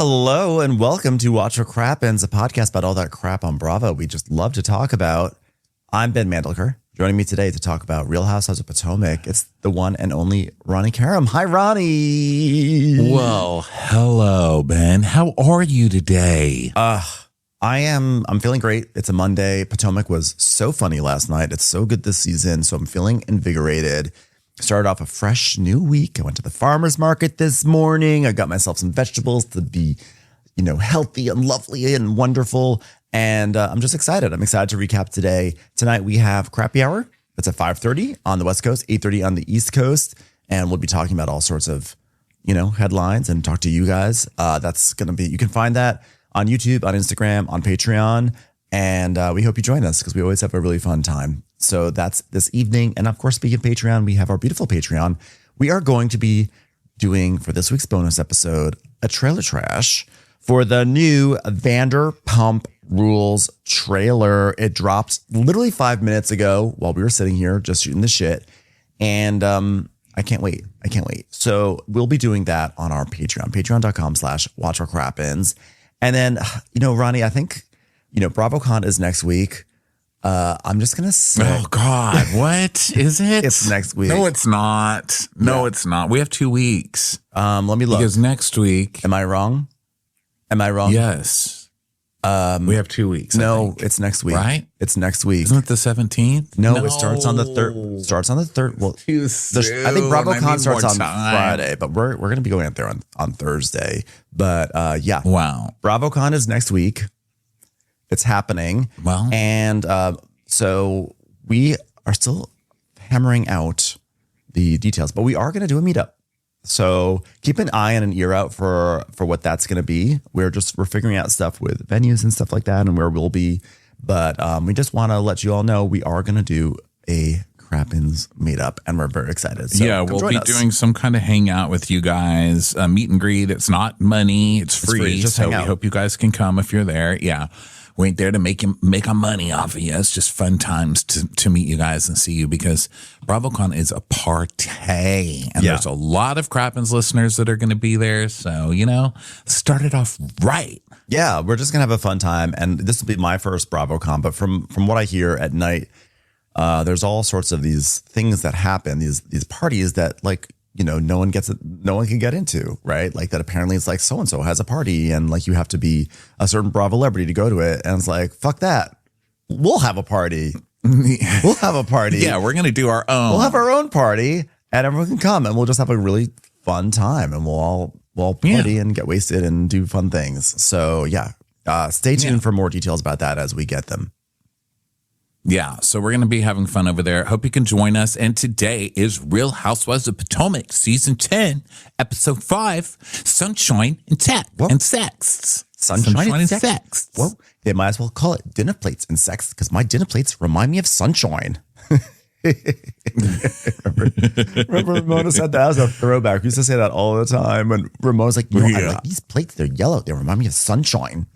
Hello and welcome to Watch What Crappens, a podcast about all that crap on Bravo we just love to talk about. I'm Ben Mandelker. Joining me today to talk about Real Housewives of Potomac, it's the one and only Ronnie Karam. Hi, Ronnie. Well, hello, Ben. How are you today? I'm feeling great. It's a Monday. Potomac was so funny last night. It's so good this season, so I'm feeling invigorated. Started off a fresh new week. I went to the farmer's market this morning. I got myself some vegetables to be, healthy and lovely and wonderful. And I'm just excited. I'm excited to recap today. Tonight we have Crappy Hour. It's at 5:30 on the West Coast, 8:30 on the East Coast. And we'll be talking about all sorts of, headlines and talk to you guys. That's going to be, you can find that on YouTube, on Instagram, on Patreon. And we hope you join us because we always have a really fun time. So that's this evening. And of course, speaking of Patreon, we have our beautiful Patreon. We are going to be doing, for this week's bonus episode, a trailer trash for the new Vanderpump Rules trailer. It dropped literally 5 minutes ago while we were sitting here just shooting the shit. And I can't wait. So we'll be doing that on our Patreon, patreon.com/watchwhatcrappens. And then, Ronnie, I think, BravoCon is next week. I'm just going to say. Oh, God. What is it? It's next week. No, it's not. No, it's not. We have 2 weeks. Let me look. Because next week. Am I wrong? Yes. We have 2 weeks. No, it's next week. Right? It's next week. Isn't it the 17th? No, it starts on the 3rd. Well, too soon. I think BravoCon starts on Friday, but we're going to be going out there on Thursday. But yeah. Wow. BravoCon is next week. It's happening. Well, and so we are still hammering out the details, but we are going to do a meetup. So keep an eye and an ear out for what that's going to be. We're figuring out stuff with venues and stuff like that and where we'll be. But we just want to let you all know we are going to do a Crappens meetup and we're very excited. So yeah, we'll be doing some kind of hangout with you guys, meet and greet. It's not money. It's free. So we hope you guys can come if you're there. Yeah. We ain't there to make our money off of you. It's just fun times to meet you guys and see you because BravoCon is a party. And there's a lot of Crappens listeners that are going to be there. So, start it off right. Yeah, we're just going to have a fun time. And this will be my first BravoCon. But from what I hear at night, there's all sorts of these things that happen, these parties that no one can get into, right? Like that apparently it's like so-and-so has a party and like you have to be a certain Bravo celebrity to go to it. And it's like, fuck that. We'll have a party. We'll have a party. Yeah, we're going to do our own. We'll have our own party and everyone can come and we'll just have a really fun time and we'll all party and get wasted and do fun things. So yeah, stay tuned for more details about that as we get them. Yeah, so we're going to be having fun over there. Hope you can join us. And today is Real Housewives of Potomac, Season 10, Episode 5, Sunshine and Sex. Sunshine and Sex. Well, they might as well call it Dinner Plates and Sex because my dinner plates remind me of sunshine. Remember Ramona said that as a throwback. We used to say that all the time. And Ramona's like, I like these plates. They're yellow. They remind me of sunshine.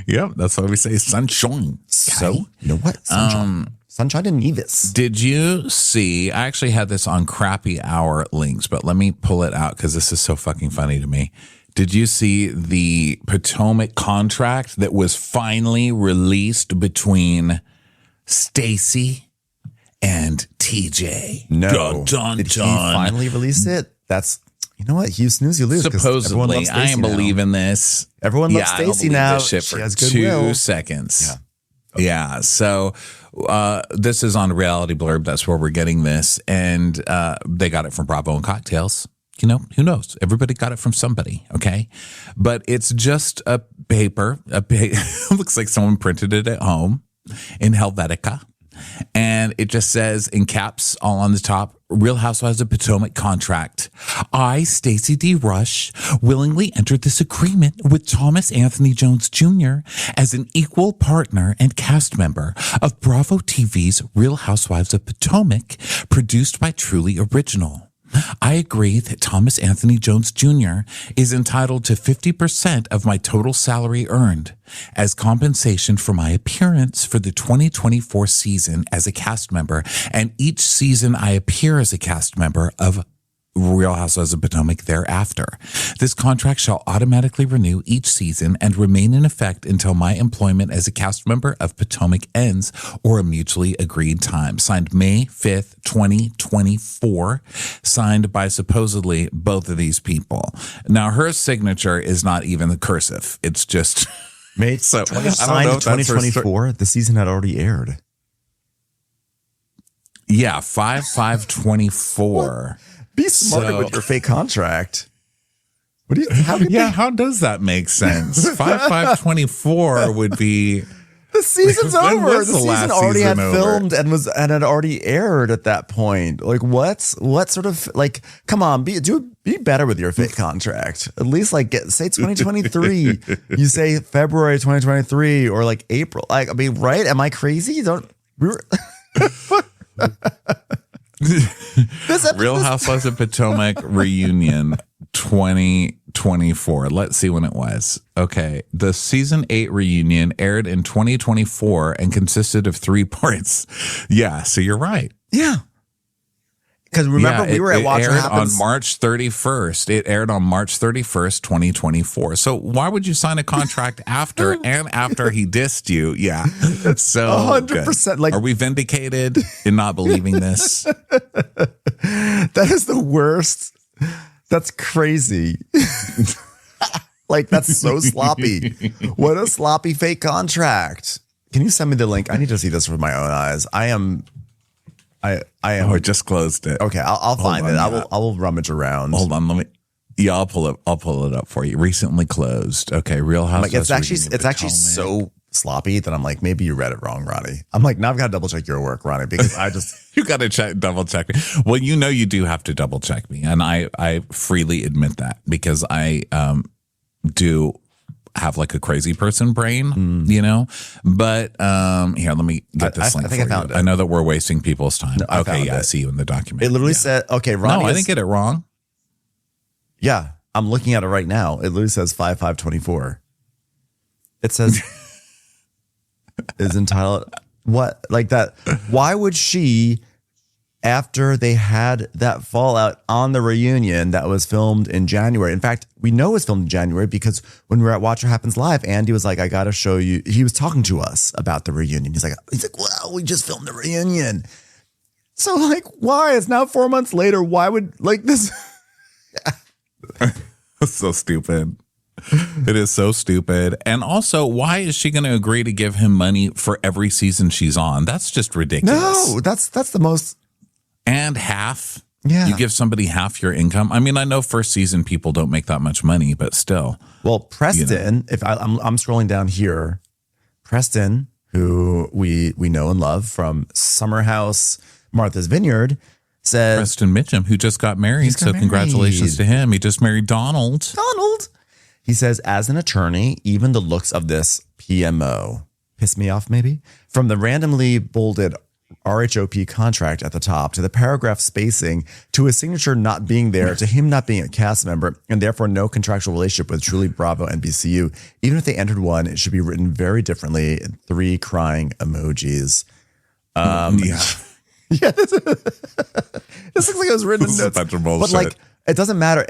Yep, that's why we say sunshine. So, you know what? Sunshine and Nevis. Did you see? I actually had this on Crappy Hour links, but let me pull it out because this is so fucking funny to me. Did you see the Potomac contract that was finally released between Stacey and TJ? No. Did he finally release it? That's... You know what? You snooze, you lose. Supposedly, I am believing this. Everyone loves Stacey now. This shit for 2 seconds. Yeah. So this is on Reality Blurb. That's where we're getting this, and they got it from Bravo and Cocktails. Who knows? Everybody got it from somebody. Okay, but it's just a paper. It looks like someone printed it at home in Helvetica. And it just says in caps all on the top, Real Housewives of Potomac contract. I, Stacey D. Rush, willingly entered this agreement with Thomas Anthony Jones Jr. as an equal partner and cast member of Bravo TV's Real Housewives of Potomac, produced by Truly Original. I agree that Thomas Anthony Jones Jr. is entitled to 50% of my total salary earned as compensation for my appearance for the 2024 season as a cast member, and each season I appear as a cast member of Real Housewives of Potomac thereafter. This contract shall automatically renew each season and remain in effect until my employment as a cast member of Potomac ends or a mutually agreed time. Signed May 5th, 2024. Signed by supposedly both of these people. Now, her signature is not even the cursive. It's just... May so, signed in 2024. The season had already aired. Yeah, 5/5/24. Be smarter with your fake contract. What do you? How does that make sense? 5/5/24 would be the season's over. The season last already season had filmed and had already aired at that point. Like what sort of like? Come on, be better with your fake contract. At least say 2023. You say February 2023 or like April. Like I mean, right? Am I crazy? Real Housewives of Potomac reunion 2024. Let's see when it was. Okay. The season 8 reunion aired in 2024 and consisted of 3 parts. Yeah. So you're right. Yeah. Because remember, we were at Watch What Happens on March 31st. It aired on March 31st, 2024. So why would you sign a contract after he dissed you? Yeah. So 100%. Like, are we vindicated in not believing this? That is the worst. That's crazy. Like, that's so sloppy. What a sloppy fake contract. Can you send me the link? I need to see this with my own eyes. I am. Oh, I just closed it. Okay, I'll find it. I will rummage around. Hold on, let me. Yeah, I'll pull it up for you. Recently closed. Okay, Real Housewives. Like it's actually so sloppy that I'm like, maybe you read it wrong, Ronnie. I'm like, now I've got to double check your work, Ronnie, because I just you got to double check me. Well, you do have to double check me, and I freely admit that because I do have like a crazy person brain, but here, let me get this link. I think I found it. I know that we're wasting people's time. No, okay, I see you in the document. It literally said, okay, Ronnie. No, I didn't get it wrong. Yeah, I'm looking at it right now. It literally says 5/5/24. It says is entitled what like that. Why would she? After they had that fallout on the reunion that was filmed in January. In fact, we know it was filmed in January because when we were at Watch What Happens Live, Andy was like, I got to show you. He was talking to us about the reunion. He's like, well, we just filmed the reunion. So like, why? It's now 4 months later. Why would like this? So stupid. It is so stupid. And also, why is she going to agree to give him money for every season she's on? That's just ridiculous. No, that's the most. And half. Yeah. You give somebody half your income. I mean, I know first season people don't make that much money, but still. Well, Preston, if I'm scrolling down here, Preston, who we know and love from Summer House, Martha's Vineyard, says Preston Mitchum, who just got married. So congratulations to him. He just married Donald. He says, as an attorney, even the looks of this PMO piss me off, maybe, from the randomly bolded RHOP contract at the top to the paragraph spacing to his signature not being there to him not being a cast member and therefore no contractual relationship with Truly Bravo and BCU. Even if they entered one, it should be written very differently. 3 crying emojis. Yeah, this looks like it was written in notes. But like, it doesn't matter.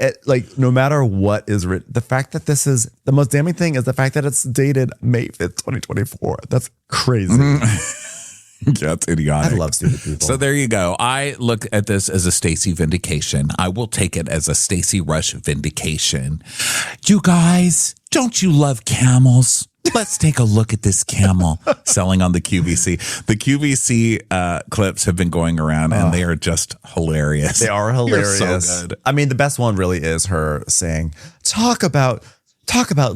No matter what is written, the fact that this is the most damning thing is the fact that it's dated May 5th, 2024. That's crazy. Yeah, it's idiotic. I love stupid people. So there you go. I look at this as a Stacey vindication. I will take it as a Stacey Rush vindication. You guys, don't you love camels? Let's take a look at this camel selling on the QVC. The QVC clips have been going around and they are just hilarious. They are hilarious. You're so good. I mean, the best one really is her saying, talk about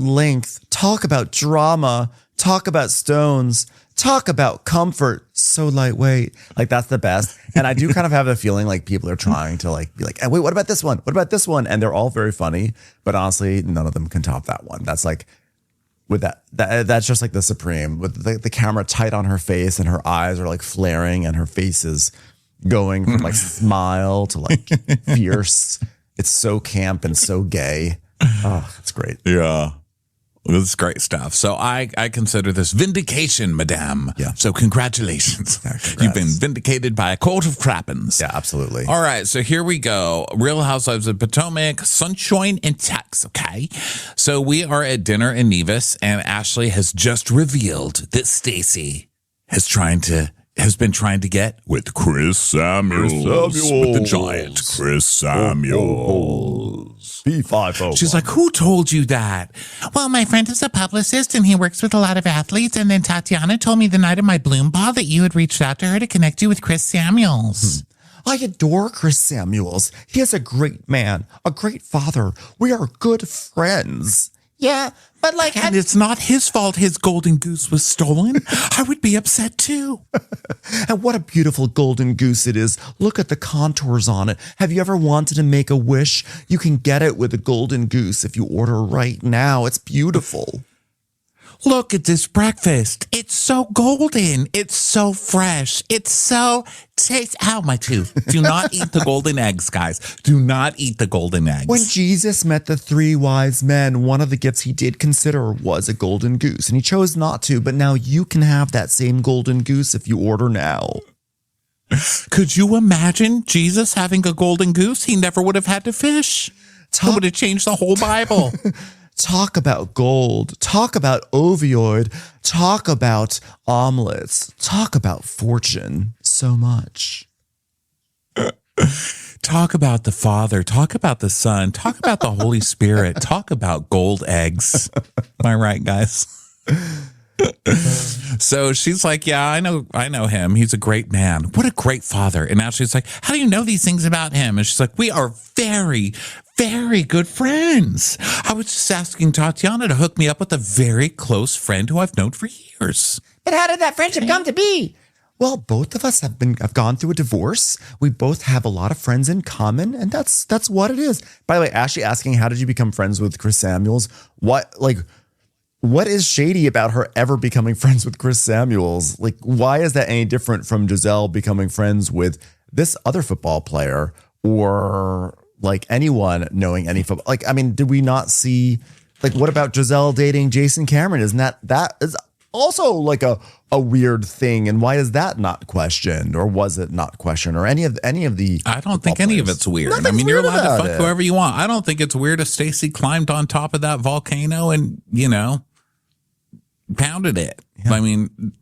length, talk about drama, talk about stones, talk about comfort, so lightweight. Like, that's the best. And I do kind of have a feeling like people are trying to like be like, hey, wait, what about this one? What about this one? And they're all very funny, but honestly, none of them can top that one. That's like, with that's just like the supreme, with the camera tight on her face and her eyes are like flaring and her face is going from like smile to like fierce. It's so camp and so gay. Oh, that's great. Yeah. This is great stuff. So I consider this vindication, madame. Yeah. So congratulations. You've been vindicated by a court of Crappens. Yeah, absolutely. All right. So here we go. Real Housewives of Potomac, Sunshine and Tex. Okay. So we are at dinner in Nevis, and Ashley has just revealed that Stacey has been trying to get with Chris Samuels. With the giant Chris Samuels. B505. She's like, who told you that? Well, my friend is a publicist and he works with a lot of athletes. And then Tatiana told me the night of my Bloom Ball that you had reached out to her to connect you with Chris Samuels. I adore Chris Samuels. He is a great man, a great father. We are good friends. Yeah, but like... And it's not his fault his golden goose was stolen. I would be upset too. And what a beautiful golden goose it is. Look at the contours on it. Have you ever wanted to make a wish? You can get it with a golden goose if you order right now. It's beautiful. Look at this breakfast. It's so golden. It's so fresh. It's so Ow, my tooth. Do not eat the golden eggs, guys. Do not eat the golden eggs. When Jesus met the 3 wise men, one of the gifts he did consider was a golden goose, and he chose not to, but now you can have that same golden goose if you order now. Could you imagine Jesus having a golden goose? He never would have had to fish. It would have changed the whole Bible. Talk about gold. Talk about opioid. Talk about omelets. Talk about fortune. So much. Talk about the Father. Talk about the Son. Talk about the Holy Spirit. Talk about gold eggs. Am I right, guys? So she's like, yeah, I know him. He's a great man. What a great father. And now she's like, how do you know these things about him? And she's like, we are very, very good friends. I was just asking Tatiana to hook me up with a very close friend who I've known for years. But how did that friendship come to be? Well, both of us have gone through a divorce. We both have a lot of friends in common, and that's what it is. By the way, Ashley asking, how did you become friends with Chris Samuels? What is shady about her ever becoming friends with Chris Samuels? Like, why is that any different from Giselle becoming friends with this other football player or like anyone knowing any football? Like, I mean, did we not see, like, what about Giselle dating Jason Cameron? Isn't that is also like a weird thing? And why is that not questioned, or was it not questioned, or any of the? I don't think any of it's weird. I mean, you're allowed to fuck whoever you want. I don't think it's weird if Stacey climbed on top of that volcano and, pounded it. Yeah. I mean,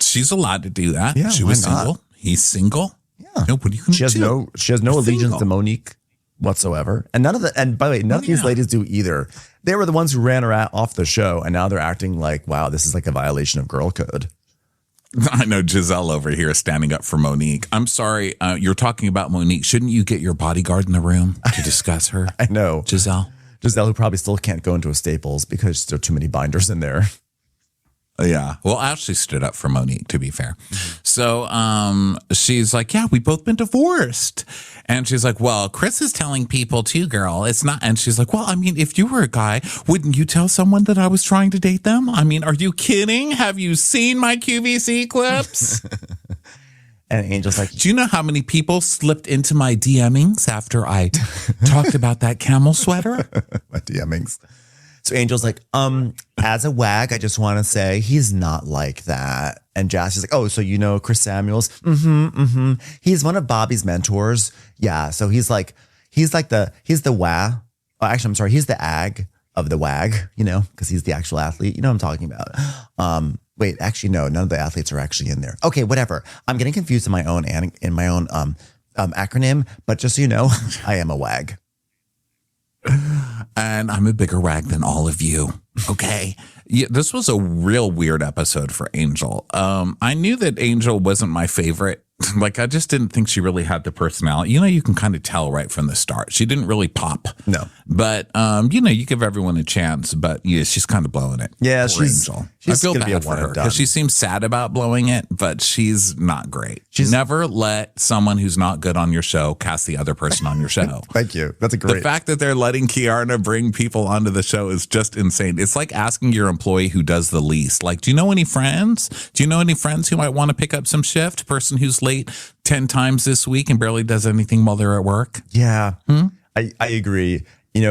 she's allowed to do that. Yeah, she was single. He's single. Yeah. What are you going to do? She has no allegiance to Monique whatsoever. And by the way, none of these ladies do either. They were the ones who ran her off the show, and now they're acting like, wow, this is like a violation of girl code. I know Giselle over here is standing up for Monique. I'm sorry. You're talking about Monique. Shouldn't you get your bodyguard in the room to discuss her? I know. Giselle, who probably still can't go into a Staples because there are too many binders in there. Yeah. Well, Ashley stood up for Monique, to be fair. So she's like, yeah, we've both been divorced. And she's like, well, Chris is telling people too, girl. It's not. And she's like, well, I mean, if you were a guy, wouldn't you tell someone that I was trying to date them? I mean, are you kidding? Have you seen my QVC clips? And Angel's like, do you know how many people slipped into my DMings after I talked about that camel sweater? My DMings. So Angel's like, as a wag, I just want to say he's not like that. And Jassie's like, oh, so you know Chris Samuels? Mm-hmm. He's one of Bobby's mentors. Yeah. So he's the wah. Oh, actually, I'm sorry. He's the ag of the wag, because he's the actual athlete. You know what I'm talking about. Wait, actually, no, none of the athletes are actually in there. Okay, whatever. I'm getting confused in my own acronym, but just so you know, I am a wag. And I'm a bigger wag than all of you. Okay. Yeah, this was a real weird episode for Angel. I knew that Angel wasn't my favorite. Like, I just didn't think she really had the personality. You can kind of tell right from the start. She didn't really pop. No. But, you give everyone a chance. But, yeah, she's kind of blowing it. Yeah, Angel. I feel bad for her because she seems sad about blowing it, but she's not great. Never let someone who's not good on your show cast the other person on your show. Thank you. That's great. The fact that they're letting Kiarna bring people onto the show is just insane. It's like asking your employee who does the least. Like, do you know any friends? Do you know any friends who might want to pick up some shift? Person who's late 10 times this week and barely does anything while they're at work? Yeah, I agree.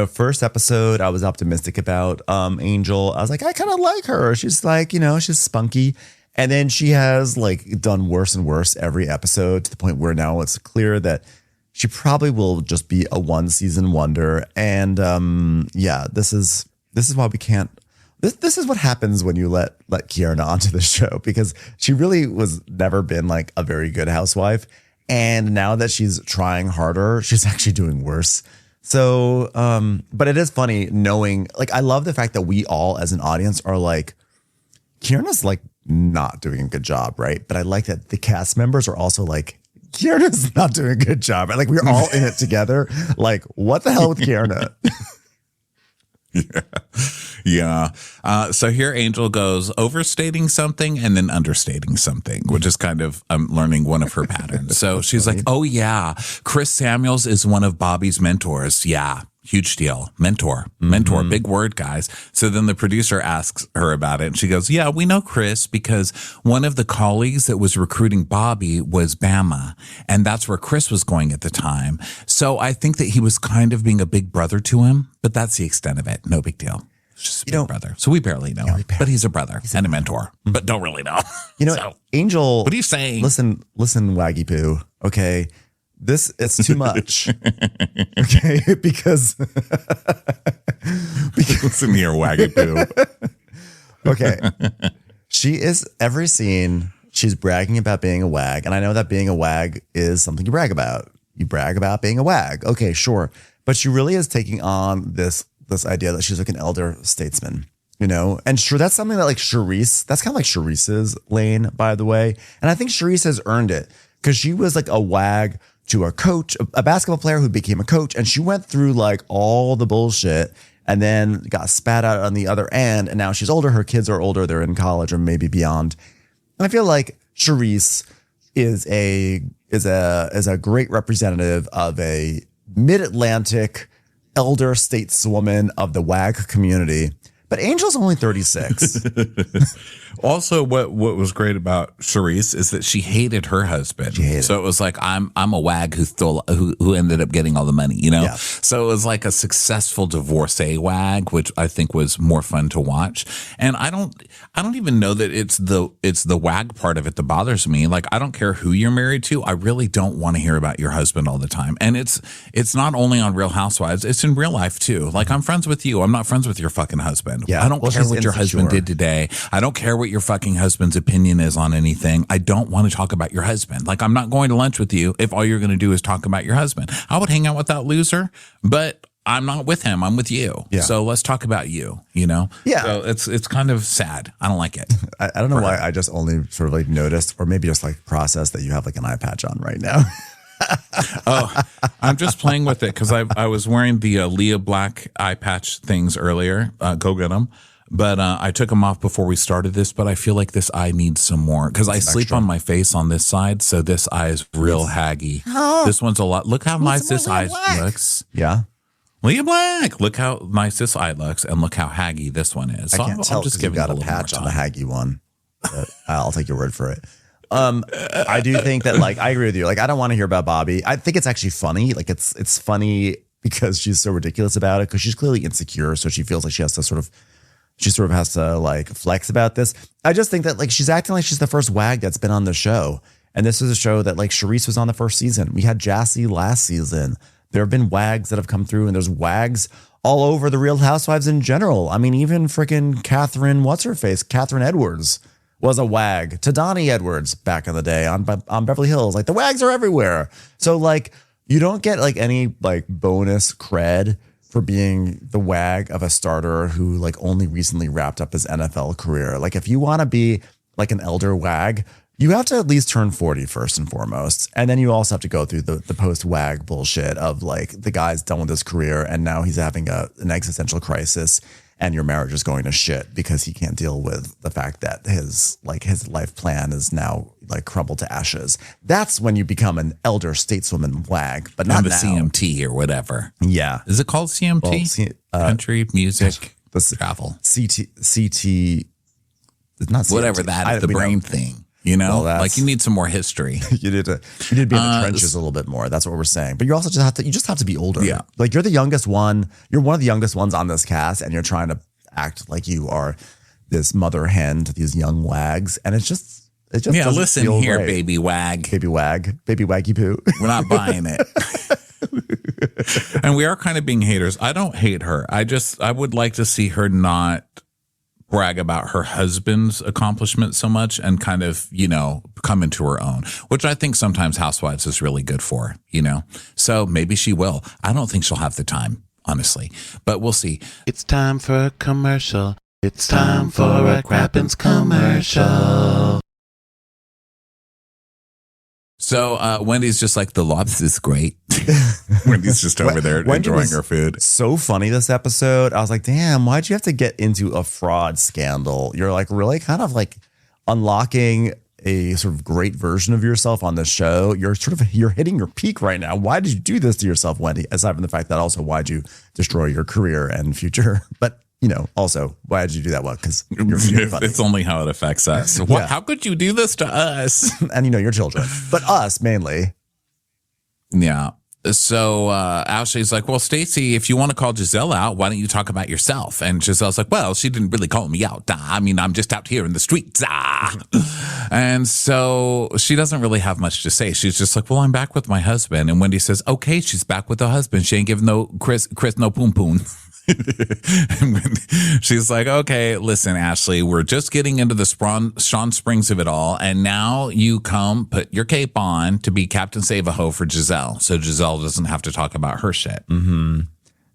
first episode, I was optimistic about Angel. I was like, I kind of like her. She's like, she's spunky. And then she has like done worse and worse every episode to the point where now it's clear that she probably will just be a one season wonder. And this is why we can't. This is what happens when you let Kierna onto the show, because she really was never been like a very good housewife. And now that she's trying harder, she's actually doing worse. So, but it is funny knowing, like, I love the fact that we all as an audience are like, Kierna's like not doing a good job, right? But I like that the cast members are also like, Kierna's not doing a good job. Like, we're all in it together. Like, what the hell with Kierna? Yeah. So here Angel goes overstating something and then understating something, which is kind of, I'm learning one of her patterns. So she's like, oh yeah, Chris Samuels is one of Bobby's mentors. Yeah. Huge deal. Mentor, big word, guys. So then the producer asks her about it and she goes, yeah, we know Chris because one of the colleagues that was recruiting Bobby was Bama. And that's where Chris was going at the time. So I think that he was kind of being a big brother to him, but that's the extent of it. No big deal. It's just a big brother. So we barely know him, but he's a brother and a mentor, but don't really know. So, Angel. What are you saying? Listen, Waggy Poo. Okay. It's too much. Okay. Because listen here, Waggy Poo. Okay. She is every scene. She's bragging about being a wag. And I know that being a wag is something you brag about. You brag about being a wag. Okay, sure. But she really is taking on this idea that she's like an elder statesman, and sure, that's something that like Charisse, that's kind of like Charisse's lane, by the way. And I think Charisse has earned it because she was like a wag to a coach, a basketball player who became a coach. And she went through like all the bullshit and then got spat out on the other end. And now she's older. Her kids are older. They're in college or maybe beyond. And I feel like Charisse is a great representative of a mid-Atlantic elder stateswoman of the WAG community. But Angel's only 36. Also, what was great about Charisse is that she hated her husband. So it was like, I'm a wag who ended up getting all the money, Yeah. So it was like a successful divorcee wag, which I think was more fun to watch. And I don't even know that it's the wag part of it that bothers me. Like, I don't care who you're married to. I really don't want to hear about your husband all the time. And it's not only on Real Housewives, it's in real life too. Like, I'm friends with you. I'm not friends with your fucking husband. Yeah. I don't care what your husband did today. I don't care what your fucking husband's opinion is on anything. I don't want to talk about your husband. Like, I'm not going to lunch with you if all you're going to do is talk about your husband. I would hang out with that loser, but I'm not with him. I'm with you. Yeah. So let's talk about you, Yeah. So it's kind of sad. I don't like it. I don't know why I just only sort of like noticed or maybe just like processed that you have like an eye patch on right now. Oh, I'm just playing with it because I was wearing the Leah Black eye patch things earlier. Go get them. But I took them off before we started this, but I feel like this eye needs some more because I sleep on my face on this side. So this eye is real haggy. Oh, this one's a lot. Look how nice this eye looks. Yeah. Leah Black. Look how nice this eye looks and look how haggy this one is. So I can't tell because you got a patch on the haggy one. But I'll take your word for it. I do think that, like, I agree with you. Like, I don't want to hear about Bobby. I think it's actually funny. Like, it's funny because she's so ridiculous about it because she's clearly insecure. So she feels like she sort of has to like flex about this. I just think that like she's acting like she's the first wag that's been on the show. And this is a show that like Charisse was on the first season. We had Jassy last season. There have been wags that have come through and there's wags all over the Real Housewives in general. I mean, even freaking Catherine Edwards was a wag to Donnie Edwards back in the day on Beverly Hills. Like, the wags are everywhere. So like, you don't get like any like bonus cred for being the wag of a starter who like only recently wrapped up his NFL career. Like, if you want to be like an elder wag, you have to at least turn 40 first and foremost. And then you also have to go through the post-wag bullshit of like, the guy's done with his career and now he's having an existential crisis and your marriage is going to shit because he can't deal with the fact that his life plan is now like crumbled to ashes. That's when you become an elder stateswoman wag, but not the now. CMT or whatever. Yeah. Is it called CMT? Country music travel. CT. Not CMT. Whatever that is, the brain thing. You know, Well, like you need some more history. You need to be in the trenches a little bit more. That's what we're saying. But you also just have to be older. Yeah. Like you're the youngest one. You're one of the youngest ones on this cast, and you're trying to act like you are this mother hen to these young wags, and it just listen here, right. baby waggy poo. We're not buying it. And we are kind of being haters. I don't hate her. I would like to see her not brag about her husband's accomplishments so much and kind of, come into her own, which I think sometimes Housewives is really good for, So maybe she will. I don't think she'll have the time, honestly, but we'll see. It's time for a commercial. It's time for a Crappens commercial. So Wendy's just like, the lobster's great. Wendy's just over there enjoying her food. So funny this episode. I was like, damn, why'd you have to get into a fraud scandal? You're like really kind of like unlocking a sort of great version of yourself on the show. You're hitting your peak right now. Why did you do this to yourself, Wendy? Aside from the fact that also why'd you destroy your career and future? But also, why did you do that? Well, because you're funny. It's only how it affects us. Yeah. How could you do this to us? And your children, but us mainly. Yeah. So Ashley's like, well, Stacey, if you want to call Giselle out, why don't you talk about yourself? And Giselle's like, well, she didn't really call me out. I mean, I'm just out here in the streets. And so she doesn't really have much to say. She's just like, well, I'm back with my husband. And Wendy says, okay, she's back with her husband. She ain't giving no Chris no poom poom. She's like, okay, listen, Ashley, we're just getting into the Sean Springs of it all. And now you come put your cape on to be Captain Save-A-Ho for Giselle. So Giselle doesn't have to talk about her shit. Mm-hmm.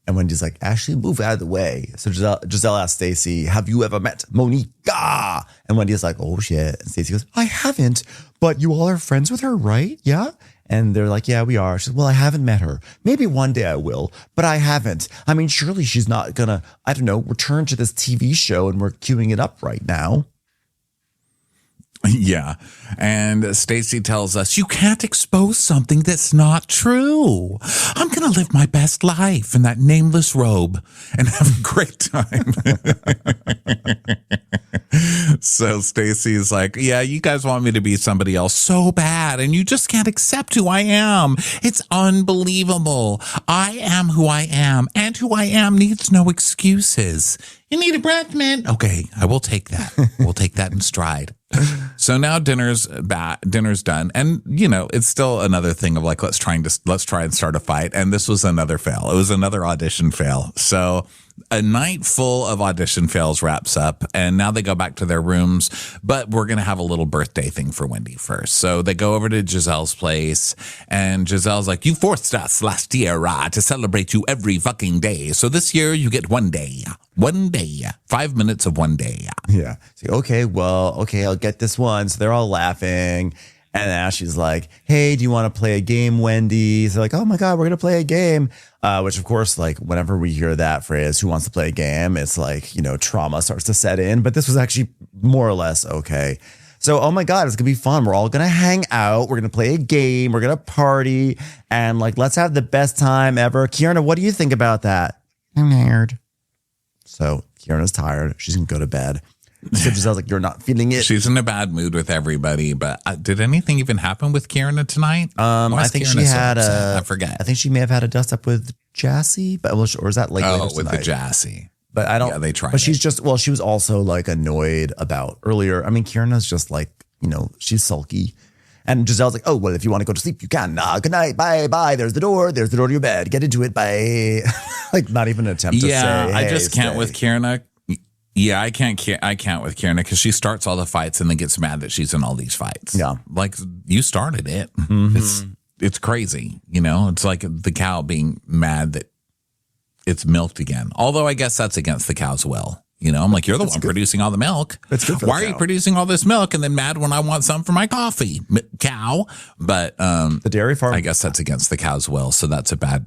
And Wendy's like, Ashley, move out of the way. So Giselle asks Stacey, have you ever met Monica? And Wendy's like, oh shit. And Stacey goes, I haven't, but you all are friends with her, right? Yeah. And they're like, yeah, we are. She says, well, I haven't met her. Maybe one day I will, but I haven't. I mean, surely she's not gonna, I don't know, return to this TV show and we're queuing it up right now. Yeah. And Stacey tells us, you can't expose something that's not true. I'm going to live my best life in that nameless robe and have a great time. So Stacey's like, yeah, you guys want me to be somebody else so bad and you just can't accept who I am. It's unbelievable. I am who I am, and who I am needs no excuses. You need a breath mint. Okay, I will take that. We'll take that in stride. So now dinner's done, and it's still another thing of like let's try and start a fight, and this was another fail. It was another audition fail. So a night full of audition fails wraps up, and now they go back to their rooms, but we're going to have a little birthday thing for Wendy first. So they go over to Giselle's place, and Giselle's like, you forced us last year to celebrate you every fucking day. So this year you get 1 day. 1 day. 5 minutes of 1 day. Yeah. So, okay, I'll get this one. So they're all laughing. And Ashley's like, hey, do you want to play a game, Wendy? So they're like, oh my God, we're going to play a game. Which of course, like whenever we hear that phrase, who wants to play a game? It's like, trauma starts to set in, but this was actually more or less okay. So, oh my God, it's going to be fun. We're all going to hang out. We're going to play a game. We're going to party and like, let's have the best time ever. Kierna, what do you think about that? I'm tired. So Kierna's tired. She's going to go to bed. So Giselle's like, you're not feeling it. She's in a bad mood with everybody. But did anything even happen with Kierna tonight? I think Kierna she had I forget. I think she may have had a dust up with Jassy, but or is that like later with tonight? the Jassy? But I don't. Yeah, they tried. But she's just she was also like annoyed about earlier. I mean, Kierna's just like she's sulky. And Giselle's like, oh, well, if you want to go to sleep, you can. Good night. Bye. Bye. There's the door. There's the door to your bed. Get into it. Bye. Like not even an attempt to say, I just can't stay. with Kierna. Yeah, I can't with Kierna because she starts all the fights and then gets mad that she's in all these fights. Yeah. Like you started it. Mm-hmm. It's crazy. It's like the cow being mad that it's milked again. Although I guess that's against the cow's will. I'm like, you're the one producing all the milk. That's good for Why the are you cow. producing all this milk and then mad when I want some for my coffee, cow? But the dairy farm. I guess that's against the cow's will. So that's a bad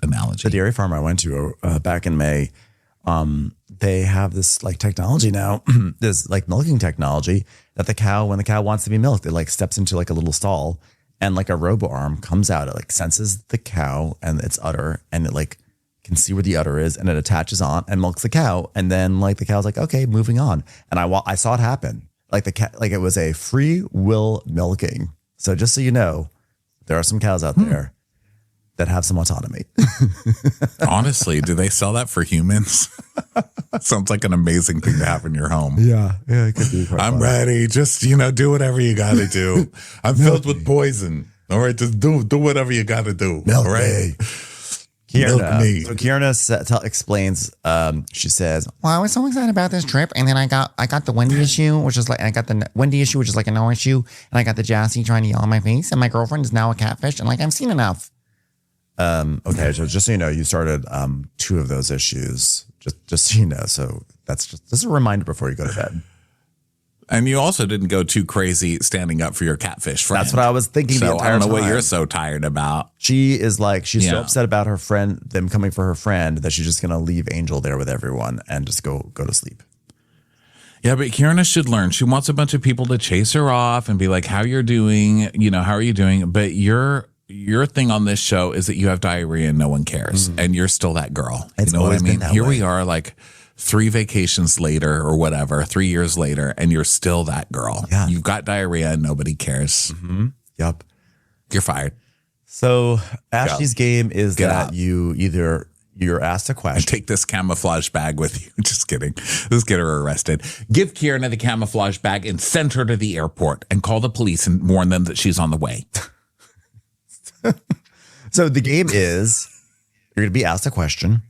analogy. The dairy farm I went to back in May, they have this like technology now, this like milking technology that when the cow wants to be milked, it like steps into like a little stall and like a robo arm comes out. It like senses the cow and its udder and it like can see where the udder is and it attaches on and milks the cow. And then like the cow's like, okay, moving on. And I saw it happen. like the cat, like it was a free will milking. So just so you know, there are some cows out there that have some autonomy. Honestly, do they sell that for humans? Sounds like an amazing thing to have in your home. Yeah, it could be. I'm ready. Just, do whatever you got to do. I'm filled with poison. All right, just do whatever you got to do. Milk all right. Kierna. Me. So Kierna explains. She says, Well, I was so excited about this trip, and then I got the Wendy issue, which is like I got the Wendy issue, which is like a no issue, and I got the Jassy trying to yell in my face, and my girlfriend is now a catfish, and like I've seen enough. okay, so just so you know, you started 2 of those issues. Just so you know. So that's just a reminder before you go to bed. And you also didn't go too crazy standing up for your catfish friend. That's what I was thinking the So entire I don't know time. what you're so tired about. She is like, she's so Yeah. upset about her friend, them coming for her friend, that she's just going to leave Angel there with everyone and just go to sleep. Yeah, but Kierna should learn. She wants a bunch of people to chase her off and be like, how you're doing, how are you doing? But your thing on this show is that you have diarrhea and no one cares. And you're still that girl. It's you know what I always been mean? that Here way. we are like 3 vacations later or whatever, 3 years later, and you're still that girl. Yeah. You've got diarrhea and nobody cares. Yep. You're fired. So Ashley's game is Get that out. you're asked a And question. take this camouflage bag with you. Just kidding. Let's get her arrested. Give Kierna the camouflage bag and send her to the airport and call the police and warn them that she's on the way. So the game is you're going to be asked a question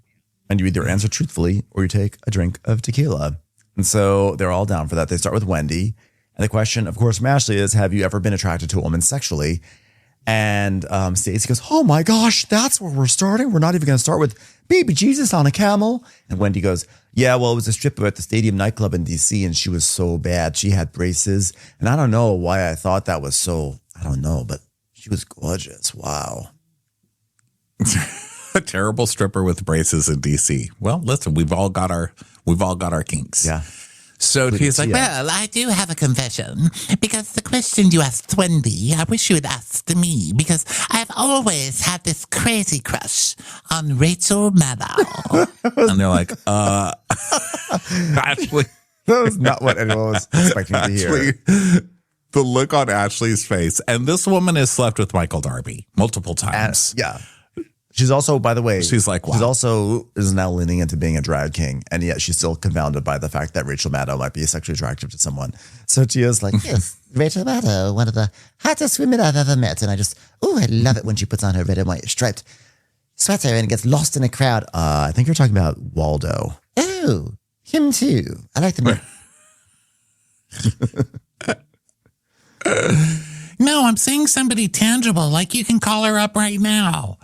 and you either answer truthfully or you take a drink of tequila. And so they're all down for that. They start with Wendy. And the question, of course, from Ashley is, have you ever been attracted to a woman sexually? And Stacey goes, oh my gosh, that's where we're starting. We're not even going to start with baby Jesus on a camel. And Wendy goes, yeah, well, it was a stripper at the Stadium nightclub in DC and she was so bad. She had braces. And I don't know why I thought that was so, I don't know, but she was gorgeous. Wow. A terrible stripper with braces in DC. Well, listen, we've all got our kinks. Yeah. So he's like, Well, I do have a confession, because the question you asked Wendy, I wish you had asked me, because I've always had this crazy crush on Rachel Maddow. and they're like, Ashley. That was not what anyone was expecting to hear. Ashley, the look on Ashley's face. And this woman has slept with Michael Darby multiple times. Yeah. She's also, by the way, She's like, wow. she's also is now leaning into being a drag king. And yet she's still confounded by the fact that Rachel Maddow might be sexually attractive to someone. So she is like, Yes, Rachel Maddow, one of the hottest women I've ever met. And I love it when she puts on her red and white striped sweater and gets lost in a crowd. I think you're talking about Waldo. Oh, him too. I like the No, I'm saying somebody tangible, like you can call her up right now.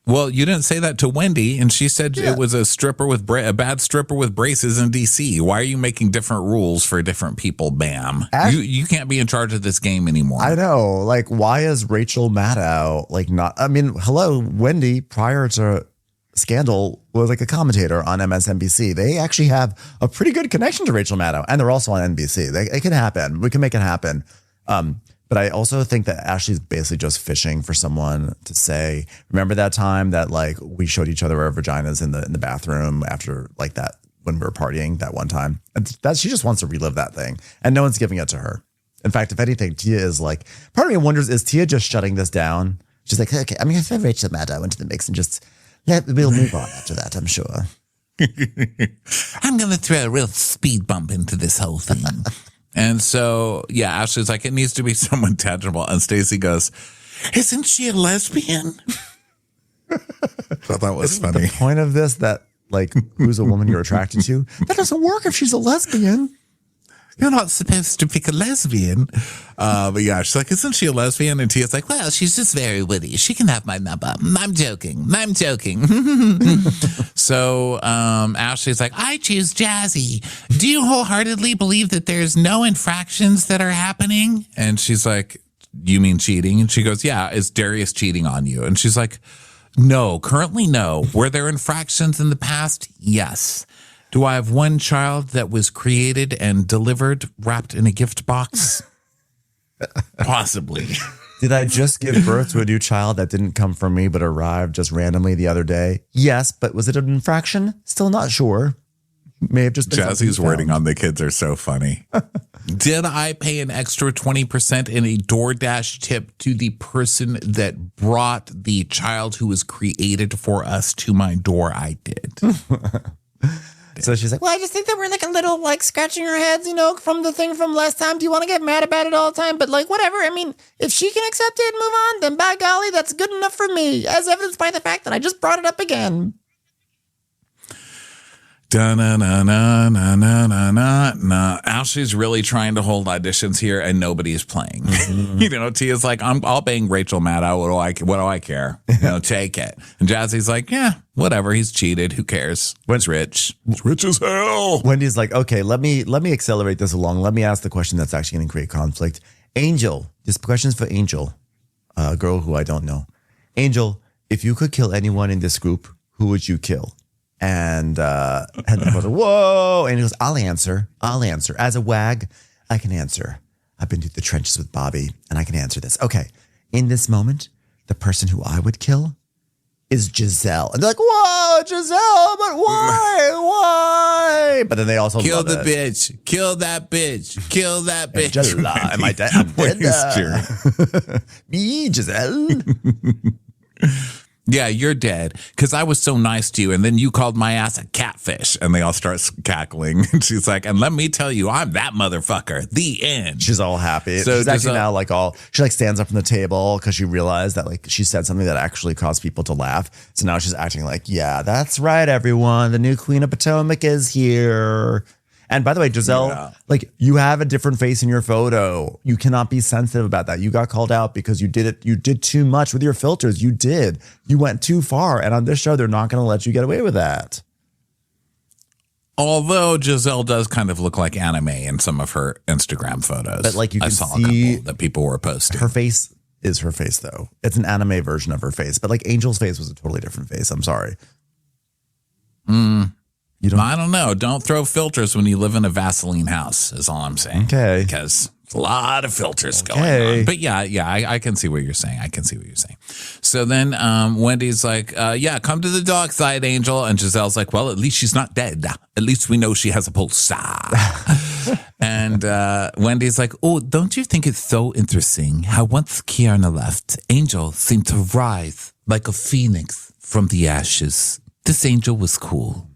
Well, you didn't say that to Wendy, and she said it was a stripper with a bad stripper with braces in DC. Why are you making different rules for different people, Bam? You can't be in charge of this game anymore. I know. Like, why is Rachel Maddow like not? I mean, hello, Wendy, prior to Scandal, was like a commentator on MSNBC. They actually have a pretty good connection to Rachel Maddow, and they're also on NBC. It can happen. We can make it happen. But I also think that Ashley's basically just fishing for someone to say, remember that time that like we showed each other our vaginas in the bathroom after like that when we were partying that one time. And that she just wants to relive that thing. And no one's giving it to her. In fact, if anything, Tia is like, part of me wonders, is Tia just shutting this down? She's like, okay, I'm going to throw Rachel Maddow into the mix and just we'll move on after that, I'm sure. I'm going to throw a real speed bump into this whole thing. And so, yeah, Ashley's like, it needs to be someone tangible. And Stacey goes, isn't she a lesbian? I thought that was funny. The point of this, that like, who's a woman you're attracted to? That doesn't work if she's a lesbian. You're not supposed to pick a lesbian. But yeah, she's like, isn't she a lesbian? And Tia's like, Well, she's just very witty. She can have my number. I'm joking. so Ashley's like, I choose Jazzy. Do you wholeheartedly believe that there's no infractions that are happening? And she's like, you mean cheating? And she goes, yeah, is Darius cheating on you? And she's like, no, currently no. Were there infractions in the past? Yes. Do I have one child that was created and delivered wrapped in a gift box? Possibly. Did I just give birth to a new child that didn't come from me but arrived just randomly the other day? Yes, but was it an infraction? Still not sure. may have just been Jazzy's wording on the kids are so funny. Did I pay an extra 20% in a DoorDash tip to the person that brought the child who was created for us to my door? I did. So she's like, well, I just think that we're like a little like scratching our heads, from the thing from last time. Do you want to get mad about it all the time? But like, whatever. I mean, if she can accept it and move on, then by golly, that's good enough for me, as evidenced by the fact that I just brought it up again. Ashley's really trying to hold auditions here, and nobody's playing. Tia's like, I'll bang Rachel Maddow. What do I care? Take it. And Jazzy's like, yeah, whatever. He's cheated. Who cares? He's rich. He's rich as hell. Wendy's like, okay, let me accelerate this along. Let me ask the question that's actually going to create conflict. Angel, this question's for Angel, a girl who I don't know. Angel, if you could kill anyone in this group, who would you kill? And everyone's like, whoa. And he goes, I'll answer. As a wag, I can answer. I've been through the trenches with Bobby, and I can answer this. Okay. In this moment, the person who I would kill is Giselle. And they're like, whoa, Giselle, but why? Why? But then they also kill the bitch. Kill that bitch. Kill that bitch. Angela, am I dead? I'm dead. Me, Giselle. Yeah, you're dead because I was so nice to you, and then you called my ass a catfish, and they all start cackling. And she's like, and let me tell you, I'm that motherfucker. The end. She's all happy. So she's actually now she stands up from the table because she realized that like she said something that actually caused people to laugh. So now she's acting like, yeah, that's right, everyone. The new Queen of Potomac is here. And by the way, Giselle, like you have a different face in your photo. You cannot be sensitive about that. You got called out because you did it. You did too much with your filters. You did. You went too far. And on this show, they're not going to let you get away with that. Although Giselle does kind of look like anime in some of her Instagram photos. But like you can saw see a couple that people were posting. Her face is her face, though. It's an anime version of her face. But like Angel's face was a totally different face. I'm sorry. I don't know. Don't throw filters when you live in a Vaseline house is all I'm saying. Okay. Because a lot of filters going on. But yeah, I can see what you're saying. So then Wendy's like, yeah, come to the dark side, Angel. And Giselle's like, well, at least she's not dead. At least we know she has a pulse. And Wendy's like, oh, don't you think it's so interesting how once Kiana left, Angel seemed to rise like a phoenix from the ashes. This Angel was cool.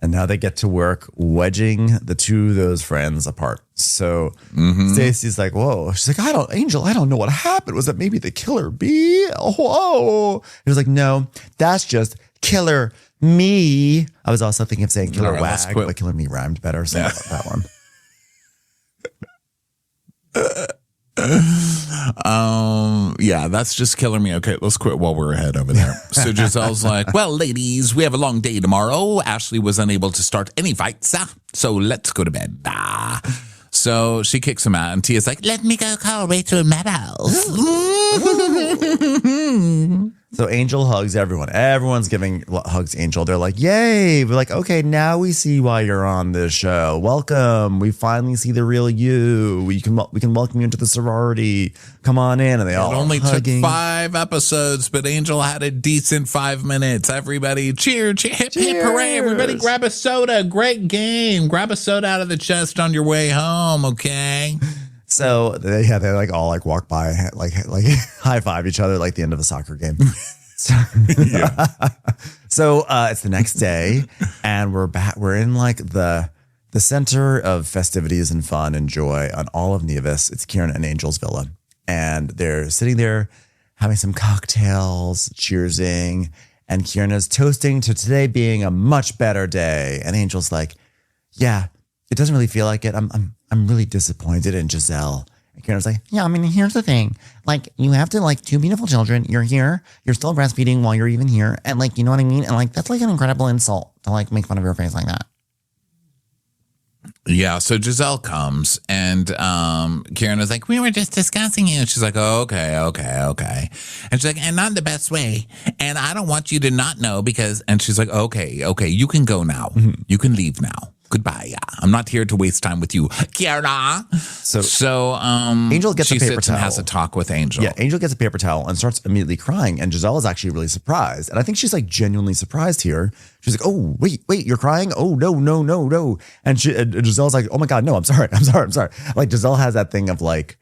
And now they get to work wedging the two of those friends apart. So Stacey's like, whoa. She's like, I don't know what happened. Was it maybe the killer bee? Whoa. He was like, no, that's just killer me. I was also thinking of saying killer wag, but killer me rhymed better. So that one. Yeah, that's just killing me. Okay, let's quit while we're ahead over there. So Giselle's like, well, ladies, we have a long day tomorrow. Ashley was unable to start any fights, so let's go to bed. So she kicks him out, and Tia's like, let me go call Rachel Maddow. So Angel hugs everyone. Everyone's giving hugs Angel. They're like, yay. We're like, okay, now we see why you're on this show. Welcome. We finally see the real you. We can welcome you into the sorority. Come on in. And they all only hugging. took 5 episodes, but Angel had a decent 5 minutes. Everybody cheer, hip, hip, hooray. Everybody grab a soda. Great game. Grab a soda out of the chest on your way home, okay? So they like all like walk by, like high five each other like the end of a soccer game. So it's the next day, and we're back. We're in like the center of festivities and fun and joy on all of Nevis. It's Kieran and Angel's villa, and they're sitting there having some cocktails, cheersing, and Kieran is toasting to today being a much better day. And Angel's like, yeah, it doesn't really feel like it. I'm really disappointed in Giselle. And Kieran's like, yeah, I mean, here's the thing. Like, you have to, like, 2 beautiful children. You're here. You're still breastfeeding while you're even here. And, like, you know what I mean? And, like, that's, like, an incredible insult to, like, make fun of your face like that. Yeah, so Giselle comes, and Kieran is like, we were just discussing it. And she's like, oh, okay. And she's like, and not in the best way. And I don't want you to not know because, and she's like, okay, you can go now. Mm-hmm. You can leave now. Goodbye. I'm not here to waste time with you, Kiara. So Angel gets she a paper sits towel. and has a talk with Angel. Yeah, Angel gets a paper towel and starts immediately crying. And Giselle is actually really surprised. And I think she's like genuinely surprised here. She's like, oh, wait, you're crying? Oh, no. And Giselle's like, oh my God, no, I'm sorry. Like Giselle has that thing of like,